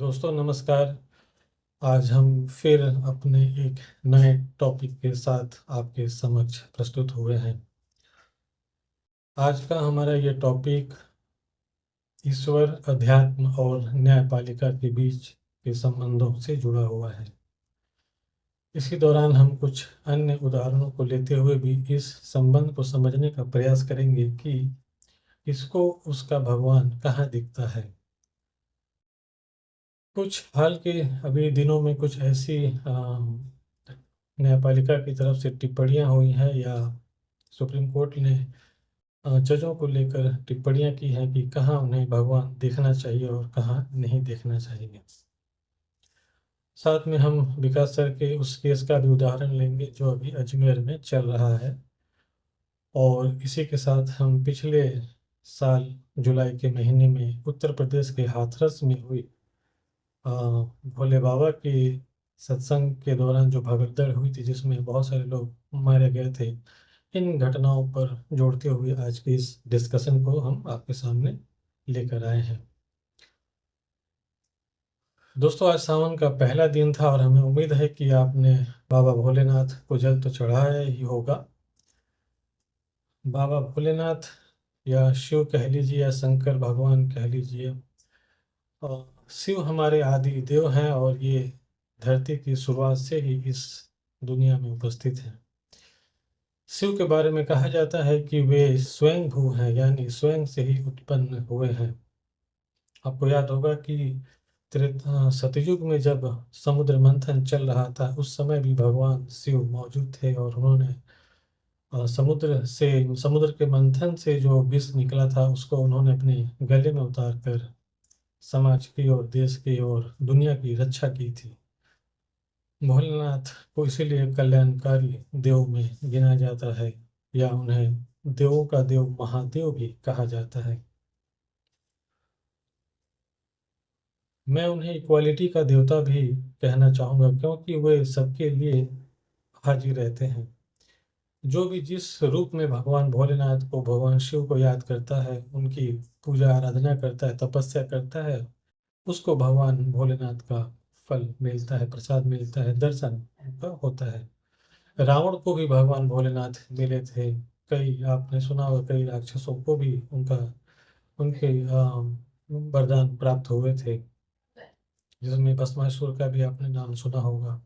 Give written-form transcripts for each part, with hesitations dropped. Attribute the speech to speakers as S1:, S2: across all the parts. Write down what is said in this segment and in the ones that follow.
S1: दोस्तों नमस्कार। आज हम फिर अपने एक नए टॉपिक के साथ आपके समक्ष प्रस्तुत हुए हैं। आज का हमारा ये टॉपिक ईश्वर, अध्यात्म और न्यायपालिका के बीच के संबंधों से जुड़ा हुआ है। इसी दौरान हम कुछ अन्य उदाहरणों को लेते हुए भी इस संबंध को समझने का प्रयास करेंगे कि इसको उसका भगवान कहाँ दिखता है। कुछ हाल के अभी दिनों में कुछ ऐसी न्यायपालिका की तरफ से टिप्पणियां हुई हैं या सुप्रीम कोर्ट ने जजों को लेकर टिप्पणियां की हैं कि कहाँ उन्हें भगवान देखना चाहिए और कहाँ नहीं देखना चाहिए। साथ में हम विकास सर के उस केस का भी उदाहरण लेंगे जो अभी अजमेर में चल रहा है। और इसी के साथ हम पिछले साल जुलाई के महीने में उत्तर प्रदेश के हाथरस में हुई भोले बाबा की सत्संग के दौरान जो भगदड़ हुई थी जिसमें बहुत सारे लोग मारे गए थे, इन घटनाओं पर जोड़ते हुए आज की इस डिस्कशन को हम आपके सामने लेकर आए हैं। दोस्तों, आज सावन का पहला दिन था और हमें उम्मीद है कि आपने बाबा भोलेनाथ को जल तो चढ़ाया ही होगा। बाबा भोलेनाथ या शिव कह लीजिए या शंकर भगवान कह लीजिए, शिव हमारे आदि देव हैं और ये धरती की शुरुआत से ही इस दुनिया में उपस्थित हैं। शिव के बारे में कहा जाता है कि वे स्वयं भू हैं, यानी स्वयं से ही उत्पन्न हुए हैं। आपको याद होगा कि सतयुग में जब समुद्र मंथन चल रहा था उस समय भी भगवान शिव मौजूद थे और उन्होंने समुद्र के मंथन से जो विष निकला था उसको उन्होंने अपने गले में उतार कर समाज की और देश की और दुनिया की रक्षा की थी। भोलेनाथ को इसीलिए कल्याणकारी देव में गिना जाता है या उन्हें देवों का देव महादेव भी कहा जाता है। मैं उन्हें इक्वालिटी का देवता भी कहना चाहूँगा क्योंकि वे सबके लिए हाजिर रहते हैं। जो भी जिस रूप में भगवान भोलेनाथ को, भगवान शिव को याद करता है, उनकी पूजा आराधना करता है, तपस्या करता है, उसको भगवान भोलेनाथ का फल मिलता है, प्रसाद मिलता है, दर्शन उनका होता है। रावण को भी भगवान भोलेनाथ मिले थे। कई आपने सुना होगा कई राक्षसों को भी उनके वरदान प्राप्त हुए थे, जिसमें भस्मासुर का भी आपने नाम सुना होगा।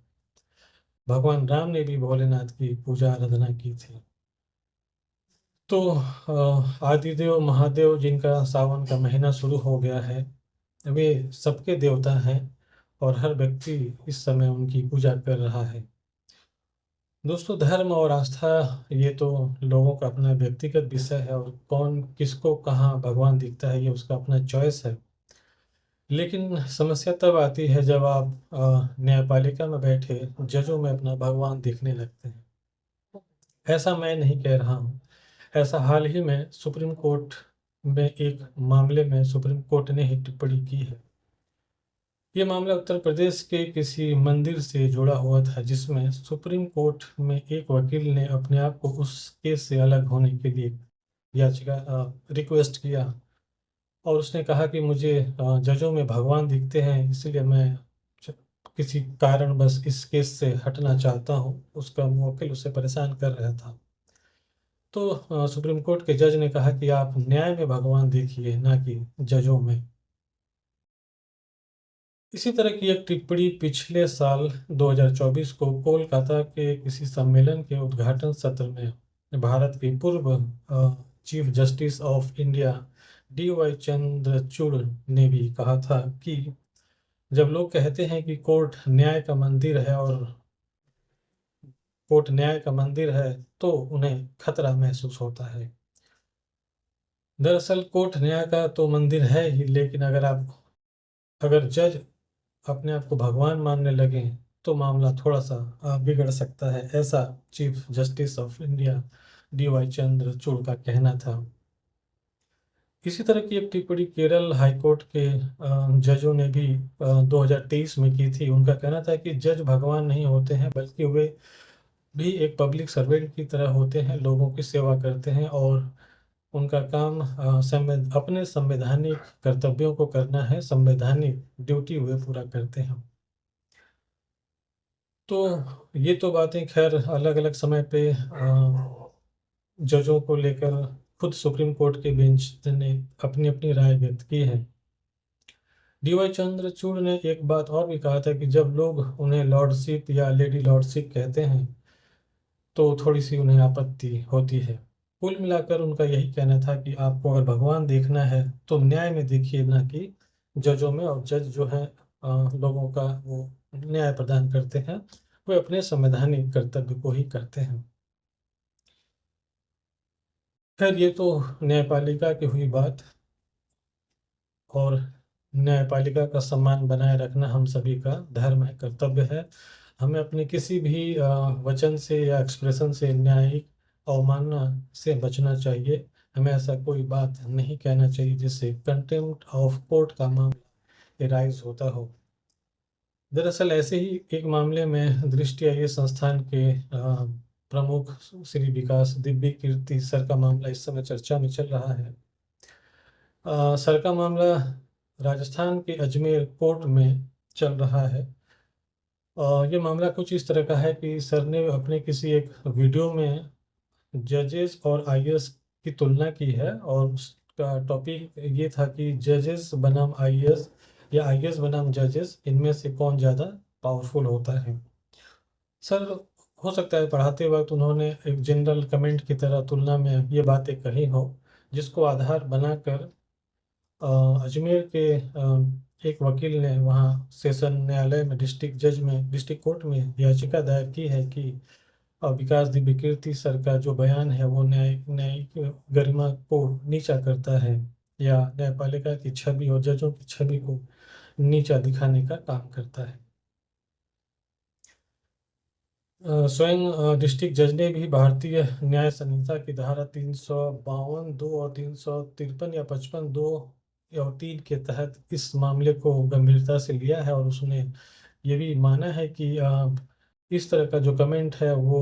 S1: भगवान राम ने भी भोलेनाथ की पूजा आराधना की थी। तो आदिदेव महादेव जिनका सावन का महीना शुरू हो गया है, वे सबके देवता हैं और हर व्यक्ति इस समय उनकी पूजा कर रहा है। दोस्तों, धर्म और आस्था ये तो लोगों का अपना व्यक्तिगत विषय है और कौन किसको कहाँ भगवान दिखता है ये उसका अपना चॉइस है। लेकिन समस्या तब आती है जब आप न्यायपालिका में बैठे जजों में अपना भगवान देखने लगते हैं। ऐसा मैं नहीं कह रहा हूँ, ऐसा हाल ही में सुप्रीम कोर्ट में एक मामले में सुप्रीम कोर्ट ने ही टिप्पणी की है। ये मामला उत्तर प्रदेश के किसी मंदिर से जुड़ा हुआ था जिसमें सुप्रीम कोर्ट में एक वकील ने अपने आप को उस केस से अलग होने के लिए याचिका रिक्वेस्ट किया और उसने कहा कि मुझे जजों में भगवान दिखते हैं, इसलिए मैं किसी कारण बस इस केस से हटना चाहता हूँ। उसका वकील उसे परेशान कर रहा था। तो सुप्रीम कोर्ट के जज ने कहा कि आप न्याय में भगवान देखिए, ना कि जजों में। इसी तरह की एक टिप्पणी पिछले साल 2024 को कोलकाता के किसी सम्मेलन के उद्घाटन सत्र में भारत के पूर्व chief justice of India DY Chandrachud ने भी कहा था कि जब लोग कहते हैं कि कोर्ट न्याय का मंदिर है और कोर्ट न्याय का मंदिर है तो उन्हें खतरा महसूस होता है। दरअसल कोर्ट न्याय का तो मंदिर है ही, लेकिन अगर जज अपने आप को भगवान मानने लगे तो मामला थोड़ा सा बिगड़ सकता है, ऐसा chief justice of India DY Chandrachud का कहना था। इसी तरह की एक टिप्पणी केरल हाईकोर्ट के जजों ने भी 2023 में की थी। उनका कहना था कि जज भगवान नहीं होते हैं बल्कि वे भी एक पब्लिक सर्वेंट की तरह होते हैं, लोगों की सेवा करते हैं और उनका काम अपने संवैधानिक कर्तव्यों को करना है, संवैधानिक ड्यूटी वे पूरा करते हैं। तो ये तो बातें खैर अलग अलग समय पे जजों को लेकर खुद सुप्रीम कोर्ट के बेंच ने अपनी अपनी राय व्यक्त की है। डीवाई चंद्रचूड़ ने एक बात और भी कहा था कि जब लोग उन्हें लॉर्डशिप या लेडी लॉर्डशिप कहते हैं तो थोड़ी सी उन्हें आपत्ति होती है। कुल मिलाकर उनका यही कहना था कि आपको अगर भगवान देखना है तो न्याय में देखिए, ना कि जजों में। और जज जो है लोगों का वो न्याय प्रदान करते हैं, वे अपने संवैधानिक कर्तव्य को ही करते हैं। खैर ये तो न्यायपालिका की हुई बात, और न्यायपालिका का सम्मान बनाए रखना हम सभी का धर्म है, कर्तव्य है। हमें अपने किसी भी वचन से या एक्सप्रेशन से न्यायिक अवमानना से बचना चाहिए। हमें ऐसा कोई बात नहीं कहना चाहिए जिससे कंटेम्प्ट ऑफ कोर्ट का मामला एराइज होता हो। दरअसल ऐसे ही एक मामले में दृष्टि आईएएस संस्थान के प्रमुख श्री विकास दिव्य कीर्ति सर का मामला इस समय चर्चा में चल रहा है। सर का मामला राजस्थान के अजमेर कोर्ट में चल रहा है। ये मामला कुछ इस तरह का है कि सर ने अपने किसी एक वीडियो में जजेस और आईएएस की तुलना की है, और उसका टॉपिक ये था कि जजेस बनाम आईएएस या आईएएस बनाम जजेस, इनमें से कौन ज़्यादा पावरफुल होता है। सर हो सकता है पढ़ाते वक्त उन्होंने एक जनरल कमेंट की तरह तुलना में ये बातें कही हो, जिसको आधार बनाकर अजमेर के एक वकील ने वहाँ सेशन न्यायालय में डिस्ट्रिक्ट कोर्ट में याचिका दायर की है कि विकास दिव्य कीर्ति सर का जो बयान है वो न्यायिक गरिमा को नीचा करता है, या न्यायपालिका की छवि और जजों की छवि को नीचा दिखाने का काम करता है। स्वयं डिस्ट्रिक्ट जज ने भी भारतीय न्याय संहिता की धारा 352 2 और 353 या 55 2 और 3 के तहत इस मामले को गंभीरता से लिया है, और उसने ये भी माना है कि इस तरह का जो कमेंट है वो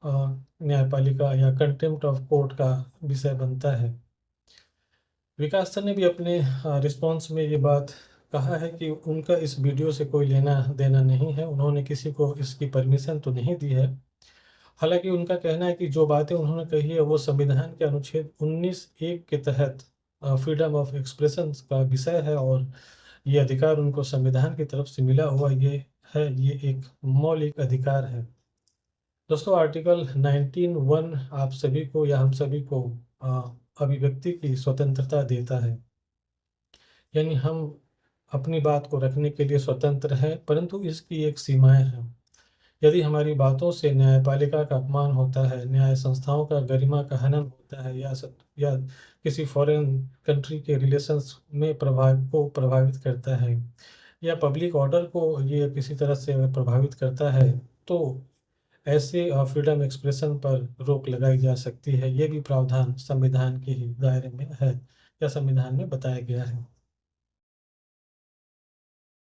S1: न्यायपालिका या कंटेम्प्ट ऑफ कोर्ट का विषय बनता है। विकास सर ने भी अपने रिस्पॉन्स में ये बात कहा है कि उनका इस वीडियो से कोई लेना देना नहीं है, उन्होंने किसी को इसकी परमिशन तो नहीं दी है। हालांकि उनका कहना है कि जो बातें उन्होंने कही है वो संविधान के अनुच्छेद 19(1) के तहत फ्रीडम ऑफ एक्सप्रेशन का विषय है, और ये अधिकार उनको संविधान की तरफ से मिला हुआ ये एक मौलिक अधिकार है। दोस्तों, आर्टिकल 19(1) आप सभी को या हम सभी को अभिव्यक्ति की स्वतंत्रता देता है, यानी हम अपनी बात को रखने के लिए स्वतंत्र हैं, परंतु इसकी एक सीमाएं हैं। यदि हमारी बातों से न्यायपालिका का अपमान होता है, न्याय संस्थाओं का गरिमा का हनन होता है, या किसी फॉरेन कंट्री के रिलेशंस में प्रभावित करता है, या पब्लिक ऑर्डर को ये किसी तरह से प्रभावित करता है, तो ऐसे फ्रीडम एक्सप्रेशन पर रोक लगाई जा सकती है। ये भी प्रावधान संविधान के ही दायरे में है या संविधान में बताया गया है।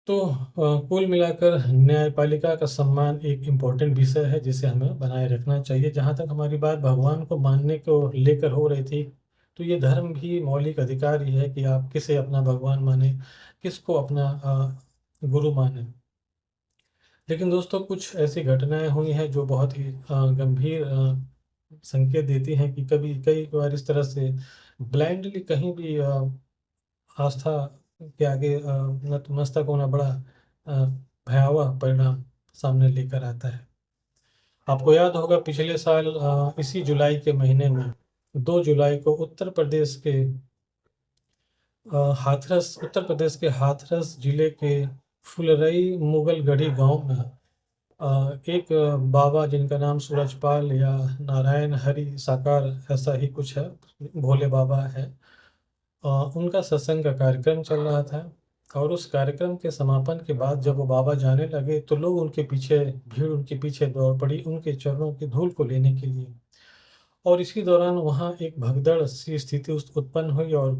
S1: तो कुल मिलाकर न्यायपालिका का सम्मान एक इम्पोर्टेंट विषय है जिसे हमें बनाए रखना चाहिए। जहाँ तक हमारी बात भगवान को मानने को लेकर हो रही थी, तो ये धर्म भी मौलिक अधिकार ही है कि आप किसे अपना भगवान माने, किसको अपना गुरु माने। लेकिन दोस्तों, कुछ ऐसी घटनाएं हुई हैं जो बहुत ही गंभीर संकेत देती हैं कि कई बार इस तरह से ब्लाइंडली कहीं भी आस्था के आगे नतमस्तक होना बड़ा भयावह परिणाम सामने लेकर आता है। आपको याद होगा पिछले साल इसी जुलाई के महीने में 2 जुलाई को उत्तर प्रदेश के हाथरस जिले के फुलरई मुगलगढ़ी गांव में एक बाबा जिनका नाम सूरजपाल या नारायण हरि साकार ऐसा ही कुछ है, भोले बाबा है, उनका सत्संग का कार्यक्रम चल रहा था। और उस कार्यक्रम के समापन के बाद जब वो बाबा जाने लगे तो लोग भीड़ उनके पीछे दौड़ पड़ी उनके चरणों की धूल को लेने के लिए। और इसी दौरान वहाँ एक भगदड़ सी स्थिति उत्पन्न हुई, और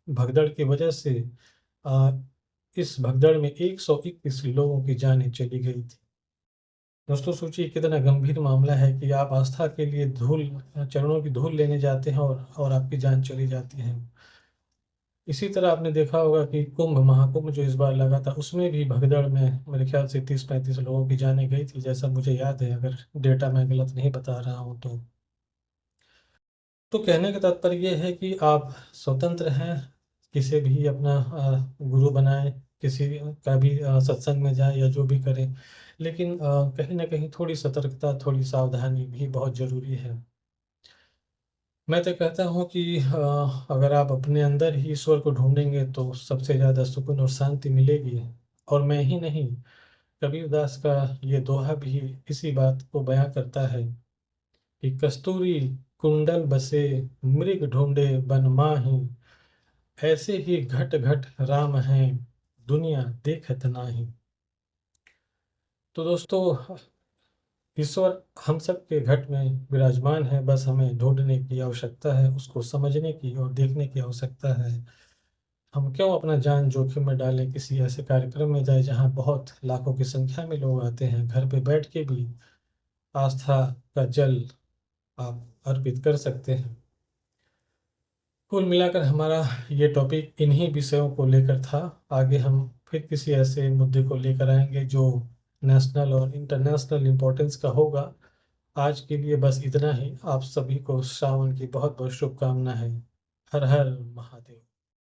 S1: भगदड़ की वजह से इस भगदड़ में 121 लोगों की जानें चली गई थी। दोस्तों सोचिए कितना गंभीर मामला है कि आप आस्था के लिए चरणों की धूल लेने जाते हैं और आपकी जान चली जाती है। इसी तरह आपने देखा होगा कि महाकुंभ जो इस बार लगा था उसमें भी भगदड़ में मेरे ख्याल से 30-35 लोगों की जानें गई थी, जैसा मुझे याद है, अगर डेटा मैं गलत नहीं बता रहा हूँ तो। कहने का तात्पर्य ये है कि आप स्वतंत्र हैं, किसी भी अपना गुरु बनाएं, किसी का भी सत्संग में जाएं या जो भी करें, लेकिन कहीं ना कहीं थोड़ी सतर्कता, थोड़ी सावधानी भी बहुत ज़रूरी है। मैं तो कहता हूँ कि अगर आप अपने अंदर ही ईश्वर को ढूंढेंगे तो सबसे ज़्यादा सुकून और शांति मिलेगी। और मैं ही नहीं, कबीरदास का ये दोहा भी इसी बात को बयां करता है कि कस्तूरी कुंडल बसे मृग ढूंढे बन माही, ऐसे ही घट घट राम हैं दुनिया देखत नाही। तो दोस्तों, ईश्वर हम सब के घट में विराजमान है, बस हमें ढूंढने की आवश्यकता है, उसको समझने की और देखने की आवश्यकता है। हम क्यों अपना जान जोखिम में डालें, किसी ऐसे कार्यक्रम में जाए जहां बहुत लाखों की संख्या में लोग आते हैं। घर पे बैठ के भी आस्था का जल आप अर्पित कर सकते हैं। कुल मिलाकर हमारा ये टॉपिक इन्हीं विषयों को लेकर था। आगे हम फिर किसी ऐसे मुद्दे को लेकर आएंगे जो नेशनल और इंटरनेशनल इम्पोर्टेंस का होगा। आज के लिए बस इतना ही। आप सभी को श्रावण की बहुत बहुत शुभकामना है। हर हर महादेव।